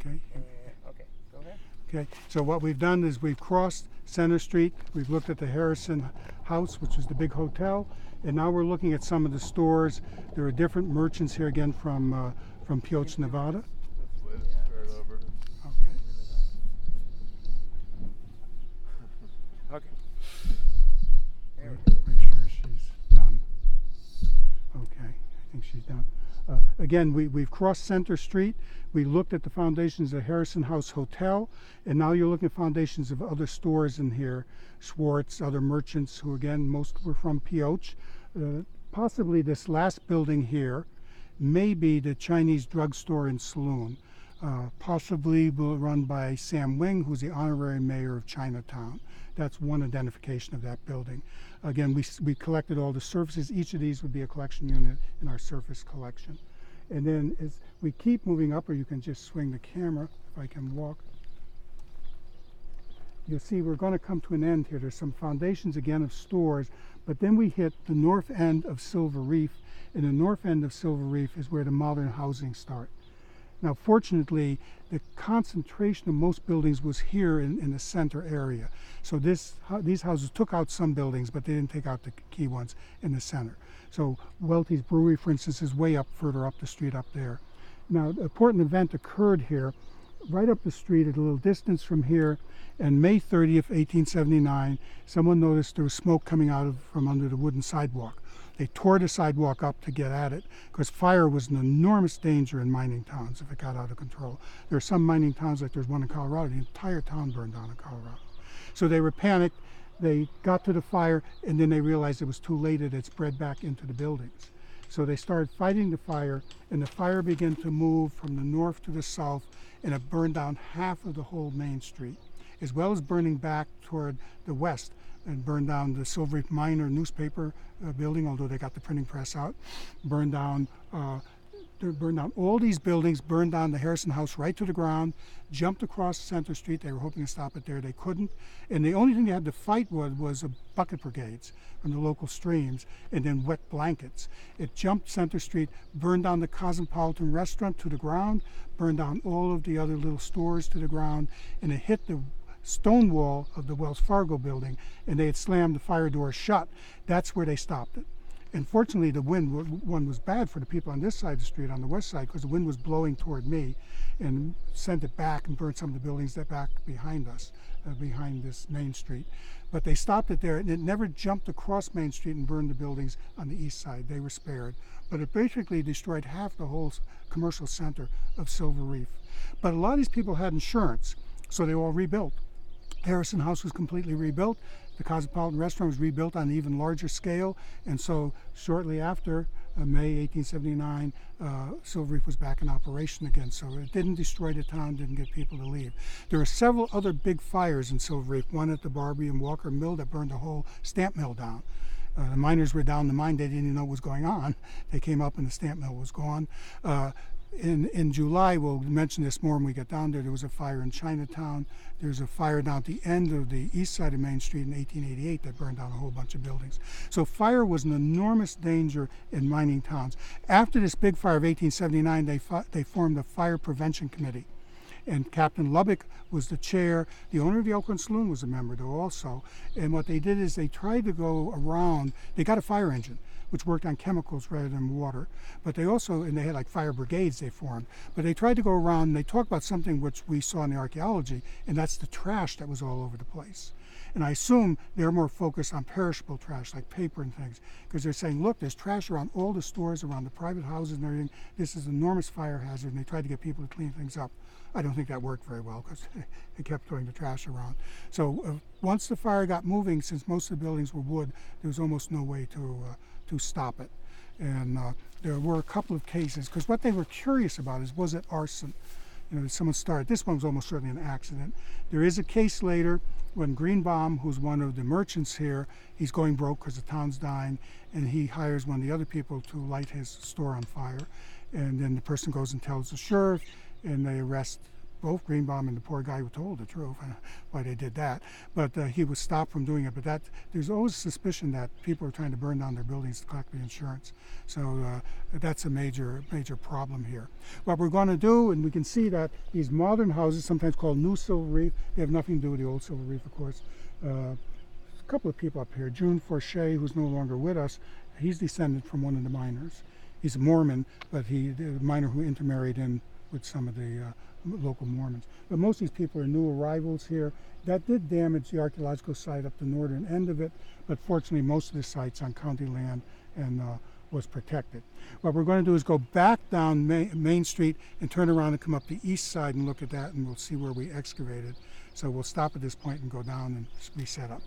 Okay. Okay, go ahead. Okay, so what we've done is we've crossed Center Street, we've looked at the Harrison House, which is the big hotel, and now we're looking at some of the stores. There are different merchants here again from Pioche, Nevada. That's the way to start over. Okay. Okay. There we Make go. sure she's done. Okay, I think she's done. Again, we've crossed Center Street. We looked at the foundations of Harrison House Hotel, and now you're looking at foundations of other stores in here, Schwartz, other merchants who, again, most were from Pioche. Possibly this last building here may be the Chinese drugstore and saloon. Possibly run by Sam Wing, who's the honorary mayor of Chinatown. That's one identification of that building. Again, we collected all the surfaces. Each of these would be a collection unit in our surface collection. And then as we keep moving up, or you can just swing the camera if I can walk, you'll see we're going to come to an end here. There's some foundations again of stores, but then we hit the north end of Silver Reef, and the north end of Silver Reef is where the modern housing starts. Now, fortunately, the concentration of most buildings was here in the center area. So these houses took out some buildings, but they didn't take out the key ones in the center. So Welty's Brewery, for instance, is way up further up the street up there. Now, an important event occurred here, right up the street at a little distance from here, and May 30th, 1879, someone noticed there was smoke coming out from under the wooden sidewalk. They tore the sidewalk up to get at it because fire was an enormous danger in mining towns if it got out of control. There are some mining towns, like there's one in Colorado, the entire town burned down in Colorado. So they were panicked, they got to the fire, and then they realized it was too late, it had spread back into the buildings. So they started fighting the fire, and the fire began to move from the north to the south, and it burned down half of the whole Main Street, as well as burning back toward the west, and burned down the Silver Reef Miner newspaper building, although they got the printing press out, burned down all these buildings, burned down the Harrison House right to the ground, jumped across Center Street. They were hoping to stop it there. They couldn't. And the only thing they had to fight with was bucket brigades from the local streams and then wet blankets. It jumped Center Street, burned down the Cosmopolitan restaurant to the ground, burned down all of the other little stores to the ground, and it hit the stone wall of the Wells Fargo building, and they had slammed the fire door shut. That's where they stopped it. And fortunately, the wind was bad for the people on this side of the street, on the west side, because the wind was blowing toward me and sent it back and burned some of the buildings that back behind us, behind this Main Street. But they stopped it there, and it never jumped across Main Street and burned the buildings on the east side. They were spared. But it basically destroyed half the whole commercial center of Silver Reef. But a lot of these people had insurance, so they all rebuilt. Harrison House was completely rebuilt. The Cosmopolitan restaurant was rebuilt on an even larger scale, and so shortly after May 1879, Silver Reef was back in operation again. So it didn't destroy the town, didn't get people to leave. There were several other big fires in Silver Reef, one at the Barbie and Walker Mill that burned the whole stamp mill down. The miners were down the mine, they didn't even know what was going on. They came up and the stamp mill was gone. In July, we'll mention this more when we get down there, there was a fire in Chinatown. There's a fire down at the end of the east side of Main Street in 1888 that burned down a whole bunch of buildings. So fire was an enormous danger in mining towns. After this big fire of 1879, they formed a fire prevention committee. And Captain Lubbock was the chair. The owner of the Oakland Saloon was a member though also. And what they did is they tried to go around, they got a fire engine, which worked on chemicals rather than water. But they also, and they had like fire brigades they formed, but they tried to go around and they talked about something which we saw in the archaeology, and that's the trash that was all over the place. And I assume they're more focused on perishable trash, like paper and things, because they're saying, look, there's trash around all the stores, around the private houses and everything. This is an enormous fire hazard, and they tried to get people to clean things up. I don't think that worked very well because they kept throwing the trash around. So once the fire got moving, since most of the buildings were wood, there was almost no way to stop it. And there were a couple of cases, because what they were curious about is, was it arson? You know, someone started, this one was almost certainly an accident. There is a case later when Greenbaum, who's one of the merchants here, he's going broke because the town's dying, and he hires one of the other people to light his store on fire. And then the person goes and tells the sheriff, and they arrest both Greenbaum and the poor guy who told the truth why they did that. But he was stopped from doing it. But there's always suspicion that people are trying to burn down their buildings to collect the insurance. So that's a major problem here. What we're going to do, and we can see that these modern houses, sometimes called New Silver Reef, they have nothing to do with the old Silver Reef, of course. A couple of people up here. June Forche, who's no longer with us, he's descended from one of the miners. He's a Mormon, but the miner who intermarried in with some of the local Mormons. But most of these people are new arrivals here. That did damage the archaeological site up the northern end of it, but fortunately most of the site's on county land and was protected. What we're going to do is go back down Main Street and turn around and come up the east side and look at that, and we'll see where we excavated. So we'll stop at this point and go down and reset up.